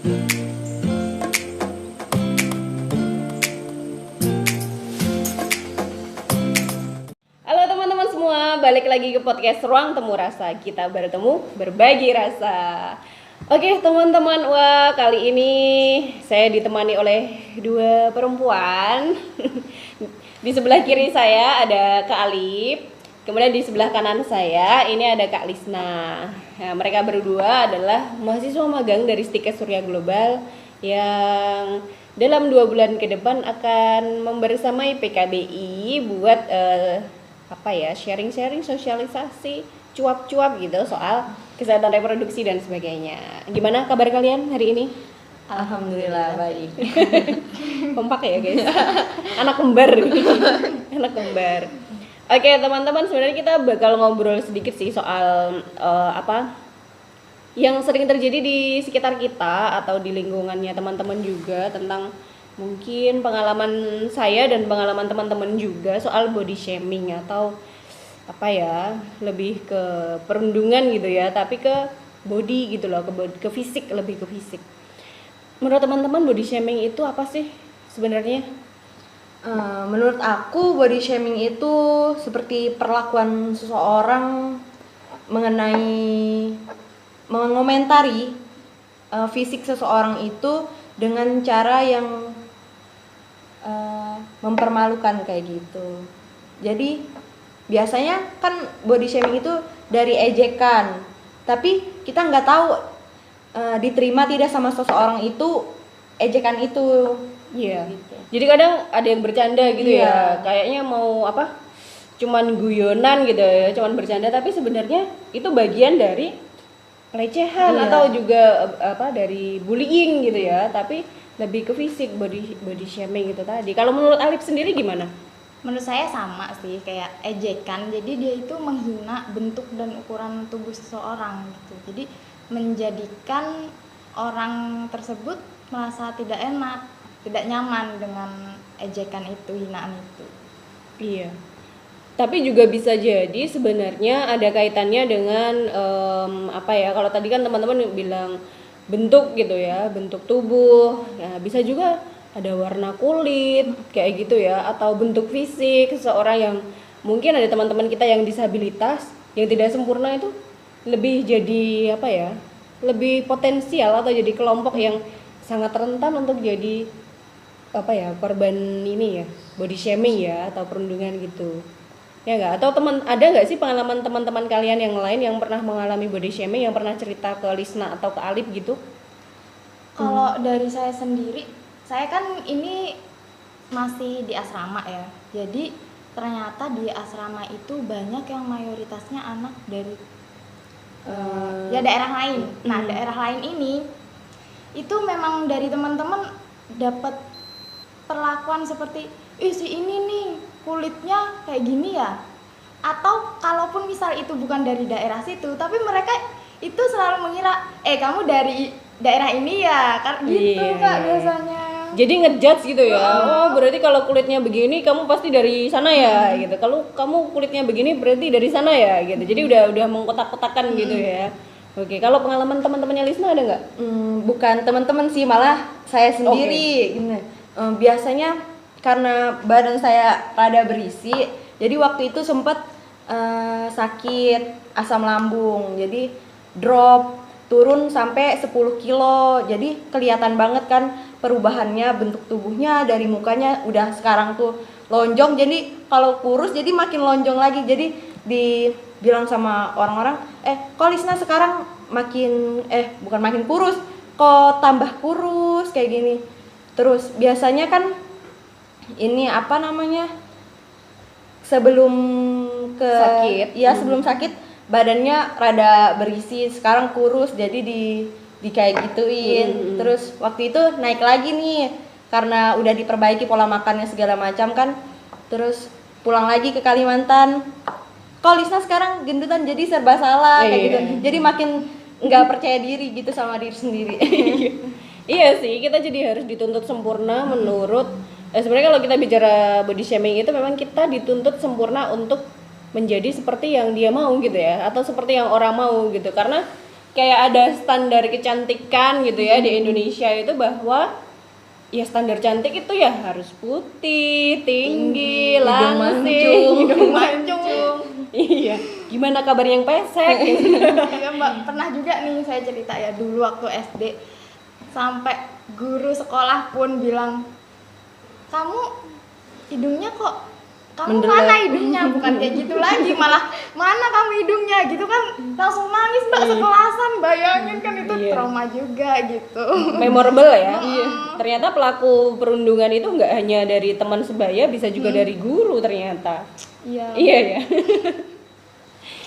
Halo teman-teman semua, balik lagi ke podcast Ruang Temu Rasa. Kita bertemu, berbagi rasa. Oke teman-teman, wah kali ini saya ditemani oleh dua perempuan. Di sebelah kiri saya ada Kak Alip, kemudian di sebelah kanan saya ini ada Kak Lisna. Nah, mereka berdua adalah mahasiswa magang dari Stikes Surya Global yang dalam 2 bulan ke depan akan membersamai PKBI buat sharing-sharing, sosialisasi, cuap-cuap gitu soal kesehatan reproduksi dan sebagainya. Gimana kabar kalian hari ini? Alhamdulillah baik. Kompak ya guys. Anak kembar. Anak kembar. Oke teman-teman, sebenarnya kita bakal ngobrol sedikit sih soal yang sering terjadi di sekitar kita atau di lingkungannya teman-teman juga, tentang mungkin pengalaman saya dan pengalaman teman-teman juga soal body shaming atau lebih ke perundungan gitu ya, tapi ke body gitu loh, ke fisik, lebih ke fisik. Menurut teman-teman body shaming itu apa sih sebenarnya? Menurut aku body shaming itu seperti perlakuan seseorang mengomentari fisik seseorang itu dengan cara yang mempermalukan kayak gitu. Jadi biasanya kan body shaming itu dari ejekan, tapi kita nggak tahu diterima tidak sama seseorang itu ejekan itu. Iya. Gitu. Jadi kadang ada yang bercanda gitu Iya. ya, kayaknya mau cuman guyonan gitu ya, cuman bercanda, tapi sebenarnya itu bagian dari pelecehan atau juga dari bullying gitu ya, tapi lebih ke fisik, body shaming gitu tadi. Kalau menurut Alif sendiri gimana? Menurut saya sama sih, kayak ejekan. Jadi dia itu menghina bentuk dan ukuran tubuh seseorang gitu. Jadi menjadikan orang tersebut merasa tidak enak, tidak nyaman dengan ejekan itu, hinaan itu. Iya. Tapi juga bisa jadi sebenarnya ada kaitannya dengan kalau tadi kan teman-teman bilang bentuk gitu ya, bentuk tubuh. Ya, bisa juga ada warna kulit kayak gitu ya, atau bentuk fisik seseorang yang mungkin ada teman-teman kita yang disabilitas, yang tidak sempurna itu lebih jadi lebih potensial atau jadi kelompok yang sangat rentan untuk jadi korban ini ya, body shaming ya, atau perundungan gitu. Ya enggak? Atau ada enggak sih pengalaman teman-teman kalian yang lain yang pernah mengalami body shaming, yang pernah cerita ke Lisna atau ke Alif gitu? Kalau dari saya sendiri, saya kan ini masih di asrama ya. Jadi ternyata di asrama itu banyak yang mayoritasnya anak dari daerah lain. Nah, daerah lain ini itu memang dari teman-teman dapat perlakuan seperti si ini nih kulitnya kayak gini ya. Atau kalaupun misal itu bukan dari daerah situ, tapi mereka itu selalu mengira kamu dari daerah ini ya, kan gitu. Iya. Kak biasanya. Jadi ngejudge gitu ya. Oh, berarti kalau kulitnya begini kamu pasti dari sana ya gitu. Kalau kamu kulitnya begini berarti dari sana ya gitu. Jadi udah mengkotak-kotakan gitu ya. Oke, kalau pengalaman teman-temannya Lisna ada nggak? Bukan teman-teman sih, malah saya sendiri. Gini. Biasanya karena badan saya rada berisi, jadi waktu itu sempat sakit asam lambung, jadi drop turun sampai 10 kilo. Jadi kelihatan banget kan perubahannya, bentuk tubuhnya dari mukanya udah sekarang tuh lonjong, jadi kalau kurus jadi makin lonjong lagi. Jadi dibilang sama orang-orang, kok Lisna sekarang bukan makin kurus, kok tambah kurus kayak gini. Terus biasanya kan ini sebelum sebelum sakit badannya rada berisi, sekarang kurus jadi di kayak gituin. Terus waktu itu naik lagi nih karena udah diperbaiki pola makannya segala macam kan. Terus pulang lagi ke Kalimantan, kok Lisna sekarang gendutan, jadi serba salah kayak gitu. Jadi makin nggak percaya diri gitu sama diri sendiri. Iya sih, kita jadi harus dituntut sempurna menurut sebenarnya kalau kita bicara body shaming itu memang kita dituntut sempurna untuk menjadi seperti yang dia mau gitu ya, atau seperti yang orang mau gitu. Karena kayak ada standar kecantikan gitu ya di Indonesia itu, bahwa ya standar cantik itu ya harus putih, tinggi, hidung langsing, mancung. hidung mancung. Iya, gimana kabar yang pesek gitu. Iya Mbak, pernah juga nih saya cerita ya, dulu waktu SD sampai guru sekolah pun bilang, kamu hidungnya kok, kamu Mendelet. mana hidungnya, bukan kayak gitu lagi, malah mana kamu hidungnya gitu kan, langsung nangis Mbak sekelasan, bayangin kan itu Iya. trauma juga gitu. Memorable ya. Ternyata pelaku perundungan itu nggak hanya dari teman sebaya, bisa juga dari guru ternyata. Iya. Iya ya.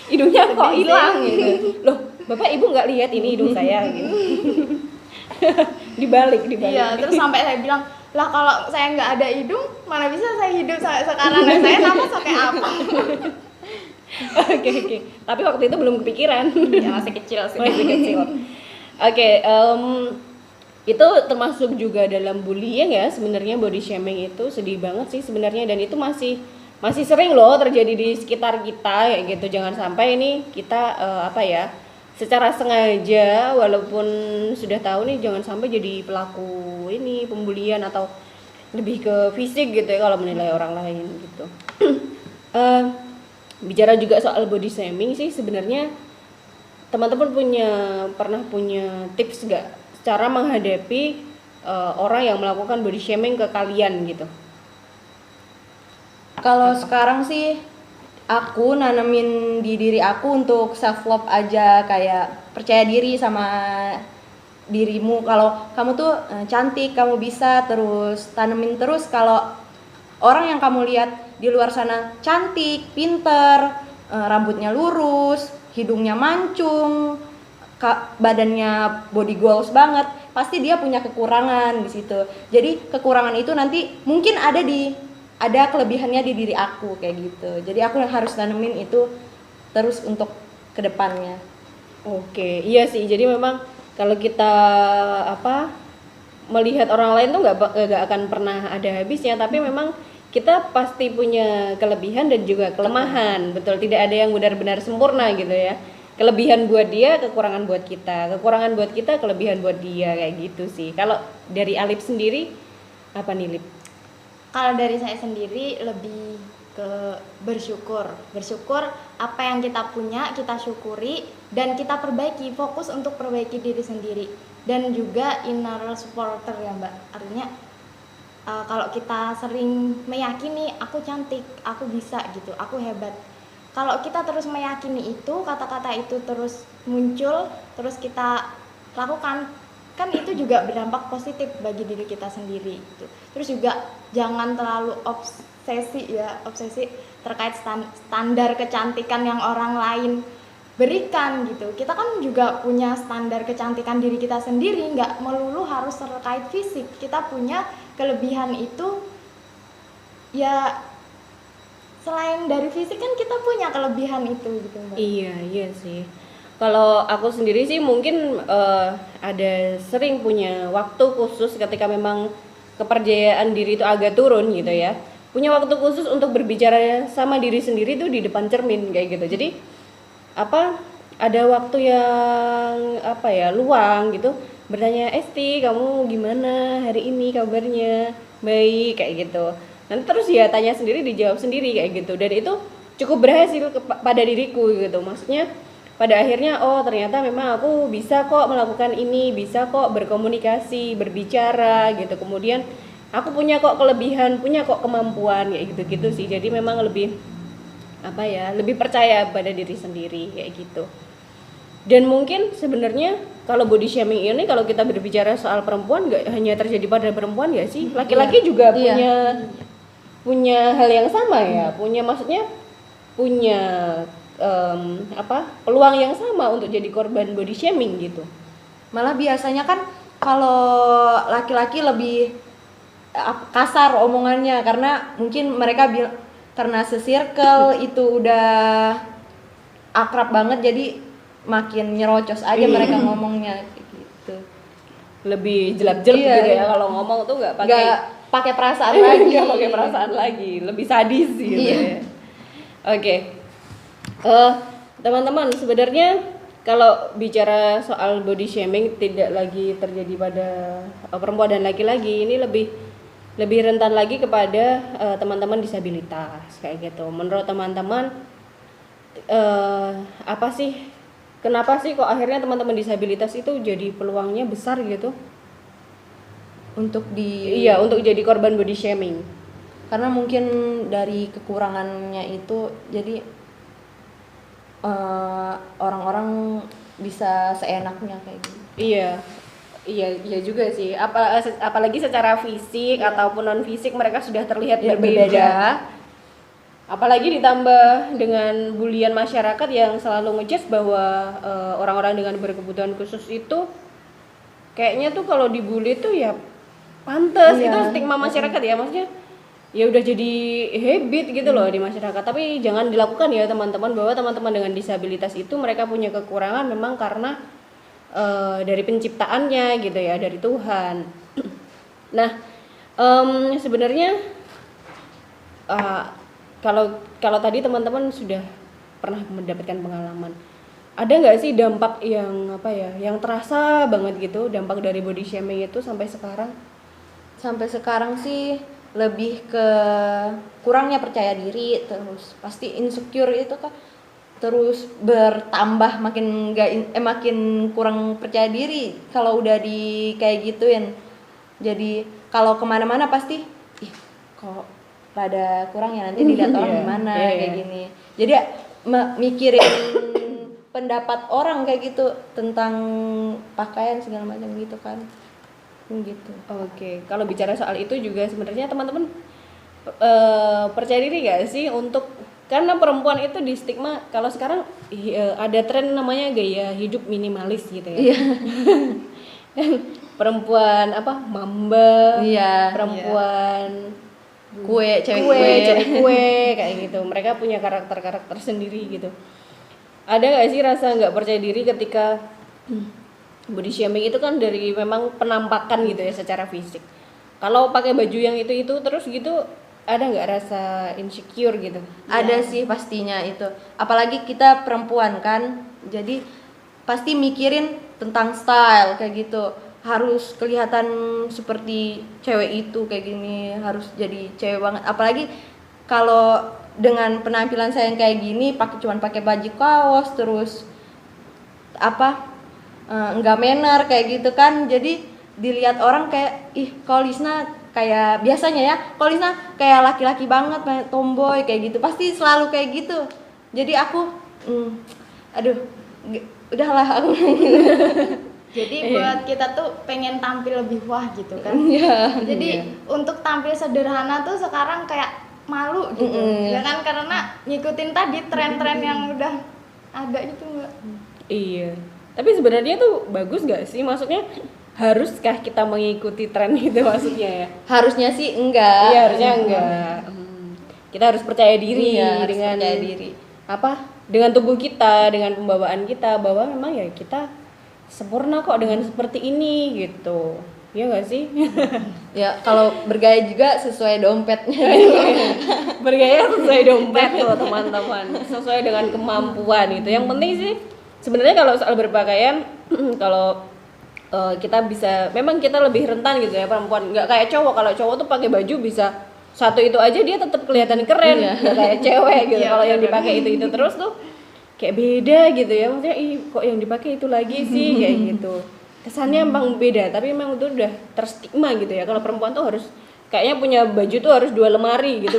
Hidungnya kok hilang gitu. Loh, Bapak Ibu nggak lihat ini hidung saya gitu. dibalik. Iya, terus sampai saya bilang, lah kalau saya nggak ada hidung, mana bisa saya hidup sampai sekarang, dan saya nafas pakai apa? Oke. Tapi waktu itu belum kepikiran. Ya masih kecil sih. Masih kecil. Oke, itu termasuk juga dalam bullying ya sebenarnya, body shaming itu sedih banget sih sebenarnya, dan itu masih sering loh terjadi di sekitar kita kayak gitu. Jangan sampai ini kita secara sengaja walaupun sudah tahu nih, jangan sampai jadi pelaku ini pembulian atau lebih ke fisik gitu ya kalau menilai orang lain gitu. Bicara juga soal body shaming sih, sebenarnya teman-teman pernah punya tips gak cara menghadapi orang yang melakukan body shaming ke kalian gitu? Kalau sekarang sih aku nanemin di diri aku untuk self love aja, kayak percaya diri sama dirimu. Kalau kamu tuh cantik, kamu bisa, terus tanemin terus kalau orang yang kamu lihat di luar sana cantik, pinter, rambutnya lurus, hidungnya mancung, badannya body goals banget, pasti dia punya kekurangan di situ. Jadi kekurangan itu nanti mungkin ada kelebihannya di diri aku kayak gitu. Jadi aku yang harus tanemin itu terus untuk kedepannya. Oke, iya sih. Jadi memang kalau kita melihat orang lain tuh nggak akan pernah ada habisnya. Tapi memang kita pasti punya kelebihan dan juga kelemahan. Betul, tidak ada yang benar-benar sempurna gitu ya. Kelebihan buat dia, kekurangan buat kita. Kekurangan buat kita, kelebihan buat dia, kayak gitu sih. Kalau dari Alip sendiri apa nih, Lip? Kalau dari saya sendiri lebih ke bersyukur apa yang kita punya kita syukuri dan kita perbaiki, fokus untuk perbaiki diri sendiri, dan juga inner supporter ya Mbak. Artinya kalau kita sering meyakini aku cantik, aku bisa gitu, aku hebat, kalau kita terus meyakini itu, kata-kata itu terus muncul, terus kita lakukan, kan itu juga berdampak positif bagi diri kita sendiri gitu. Terus juga jangan terlalu obsesi terkait standar kecantikan yang orang lain berikan gitu. Kita kan juga punya standar kecantikan diri kita sendiri, nggak melulu harus terkait fisik. Kita punya kelebihan itu ya, selain dari fisik kan kita punya kelebihan itu gitu Mbak. Iya sih. Kalau aku sendiri sih mungkin ada sering punya waktu khusus ketika memang kepercayaan diri itu agak turun gitu ya. Punya waktu khusus untuk berbicara sama diri sendiri tuh di depan cermin kayak gitu. Jadi ada waktu yang luang gitu, bertanya, Esti kamu gimana hari ini kabarnya? Baik, kayak gitu. Nanti terus ya tanya sendiri, dijawab sendiri kayak gitu. Dan itu cukup berhasil pada diriku gitu. Maksudnya pada akhirnya ternyata memang aku bisa kok melakukan ini, bisa kok berkomunikasi, berbicara gitu. Kemudian aku punya kok kelebihan, punya kok kemampuan kayak gitu-gitu sih. Jadi memang lebih lebih percaya pada diri sendiri kayak gitu. Dan mungkin sebenarnya kalau body shaming ini, kalau kita berbicara soal perempuan, nggak hanya terjadi pada perempuan ya sih, laki-laki juga punya hal yang sama ya, punya peluang yang sama untuk jadi korban body shaming gitu. Malah biasanya kan kalau laki-laki lebih kasar omongannya, karena mungkin mereka karena se-circle itu udah akrab banget, jadi makin nyerocos aja mereka ngomongnya gitu. Lebih jelap-jelap gitu ya, kalau ngomong tuh nggak pakai perasaan lagi. Nggak pakai perasaan lagi, lebih sadis gitu ya. Oke. Teman-teman, sebenarnya kalau bicara soal body shaming tidak lagi terjadi pada perempuan dan laki-laki, ini lebih rentan lagi kepada teman-teman disabilitas kayak gitu. Menurut teman-teman apa sih, kenapa sih kok akhirnya teman-teman disabilitas itu jadi peluangnya besar gitu? Untuk Untuk jadi korban body shaming. karena mungkin dari kekurangannya itu jadi orang-orang bisa seenaknya kayak gitu. Iya juga sih. Apalagi secara fisik ataupun non fisik mereka sudah terlihat Ya, berbeda. berbeda. Apalagi ditambah dengan bulian masyarakat yang selalu ngejudge bahwa orang-orang dengan berkebutuhan khusus itu kayaknya tuh kalau dibully tuh ya pantes. Iya. Itu stigma masyarakat ya, maksudnya ya udah jadi habit gitu loh di masyarakat. Tapi jangan dilakukan ya teman-teman, bahwa teman-teman dengan disabilitas itu mereka punya kekurangan memang karena dari penciptaannya gitu ya, dari Tuhan. Nah, sebenarnya kalau tadi teman-teman sudah pernah mendapatkan pengalaman, ada nggak sih dampak yang yang terasa banget gitu, dampak dari body shaming itu sampai sekarang? Sampai sekarang sih lebih ke kurangnya percaya diri, terus pasti insecure itu kan terus bertambah, makin kurang percaya diri kalau udah di kayak gituin. Jadi kalau kemana-mana pasti kok rada kurang ya, nanti dilihat orang gimana kayak gini. Jadi mikirin pendapat orang kayak gitu tentang pakaian segala macam gitu kan. Gitu. Oke, kalau bicara soal itu juga sebenarnya teman-teman percaya diri gak sih untuk, karena perempuan itu di stigma kalau sekarang ada tren namanya gaya hidup minimalis gitu ya. Perempuan mamba, perempuan cewek kue kayak gitu. Mereka punya karakter sendiri gitu. Ada nggak sih rasa nggak percaya diri ketika body shaming itu kan dari memang penampakan gitu ya secara fisik. Kalau pakai baju yang itu terus gitu, ada nggak rasa insecure gitu? Ada sih pastinya itu. Apalagi kita perempuan kan, jadi pasti mikirin tentang style kayak gitu. Harus kelihatan seperti cewek itu kayak gini, harus jadi cewek banget. Apalagi kalau dengan penampilan saya yang kayak gini, cuman pakai baju kaos terus nggak manner kayak gitu kan. Jadi dilihat orang kayak kalau Lisna kayak biasanya ya, kalau Lisna kayak laki-laki banget, tomboy kayak gitu, pasti selalu kayak gitu. Jadi aku udahlah aku. Jadi buat kita tuh pengen tampil lebih wah gitu kan. Jadi untuk tampil sederhana tuh sekarang kayak malu gitu. Ya kan, karena ngikutin tadi tren-tren yang udah ada itu enggak. Iya. Tapi sebenarnya tuh bagus nggak sih? Maksudnya haruskah kita mengikuti tren itu maksudnya ya? Harusnya sih enggak. Iya, harusnya enggak. Kita harus percaya diri dengan percaya diri. Dengan tubuh kita, dengan pembawaan kita, bahwa memang ya kita sempurna kok dengan seperti ini gitu. Iya nggak sih? Ya kalau bergaya juga sesuai dompetnya. Bergaya sesuai dompet loh teman-teman, sesuai dengan kemampuan gitu. Yang penting sih sebenarnya kalau soal berpakaian kalau kita bisa, memang kita lebih rentan gitu ya perempuan, nggak kayak cowok. Kalau cowok tuh pakai baju bisa satu itu aja dia tetap kelihatan keren, nggak kayak cewek gitu. Kalau yang dipakai itu terus tuh kayak beda gitu ya, maksudnya kok yang dipakai itu lagi sih kayak gitu. Kesannya emang beda, tapi memang itu udah terstigma gitu ya. Kalau perempuan tuh harus kayaknya punya baju tuh harus 2 lemari gitu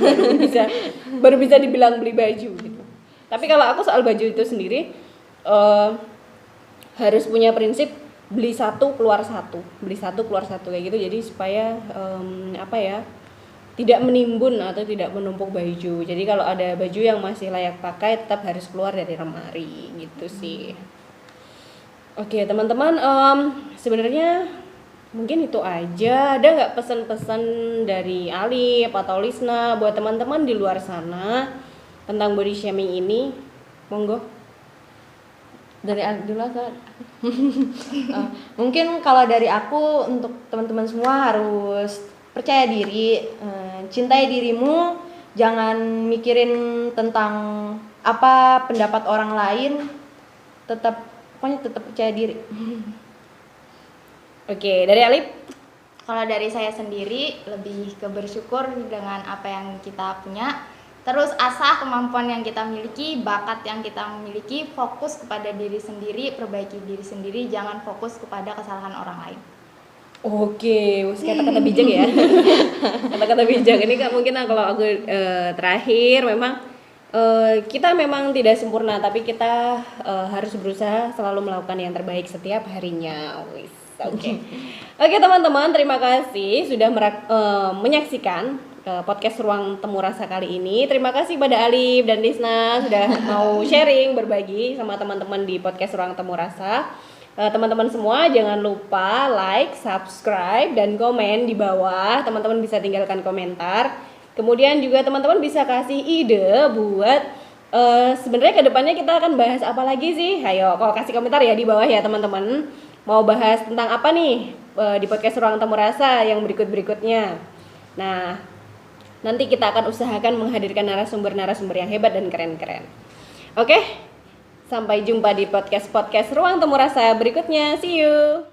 baru bisa dibilang beli baju gitu. Tapi kalau aku soal baju itu sendiri harus punya prinsip beli satu keluar satu kayak gitu. Jadi supaya tidak menimbun atau tidak menumpuk baju. Jadi kalau ada baju yang masih layak pakai tetap harus keluar dari lemari gitu sih. Oke teman-teman, sebenarnya mungkin itu aja. Ada nggak pesan-pesan dari Alif atau Lisna buat teman-teman di luar sana tentang body shaming ini? Monggo. Dari Alif dulu kan. Mungkin kalau dari aku, untuk teman-teman semua harus percaya diri, cintai dirimu, jangan mikirin tentang apa pendapat orang lain, tetap pokoknya tetap percaya diri. Oke, dari Alif? Kalau dari saya sendiri lebih ke bersyukur dengan apa yang kita punya. Terus asah kemampuan yang kita miliki, bakat yang kita miliki, fokus kepada diri sendiri, perbaiki diri sendiri, jangan fokus kepada kesalahan orang lain. Oke, kata-kata bijak ya. Kata-kata bijak ini Kak, mungkin kalau aku terakhir memang kita memang tidak sempurna, tapi kita harus berusaha selalu melakukan yang terbaik setiap harinya. Oke. Oke teman-teman, terima kasih sudah menyaksikan podcast Ruang Temu Rasa kali ini. Terima kasih pada Alif dan Disna sudah mau sharing, berbagi sama teman-teman di podcast Ruang Temu Rasa. Teman-teman semua jangan lupa like, subscribe, dan komen di bawah. Teman-teman bisa tinggalkan komentar. Kemudian juga teman-teman bisa kasih ide buat sebenarnya kedepannya kita akan bahas apa lagi sih? Ayo, kalau kasih komentar ya di bawah ya teman-teman. Mau bahas tentang apa nih di podcast Ruang Temu Rasa yang berikut-berikutnya. Nah, nanti kita akan usahakan menghadirkan narasumber-narasumber yang hebat dan keren-keren. Oke? Sampai jumpa di podcast Ruang Temu Rasa berikutnya. See you.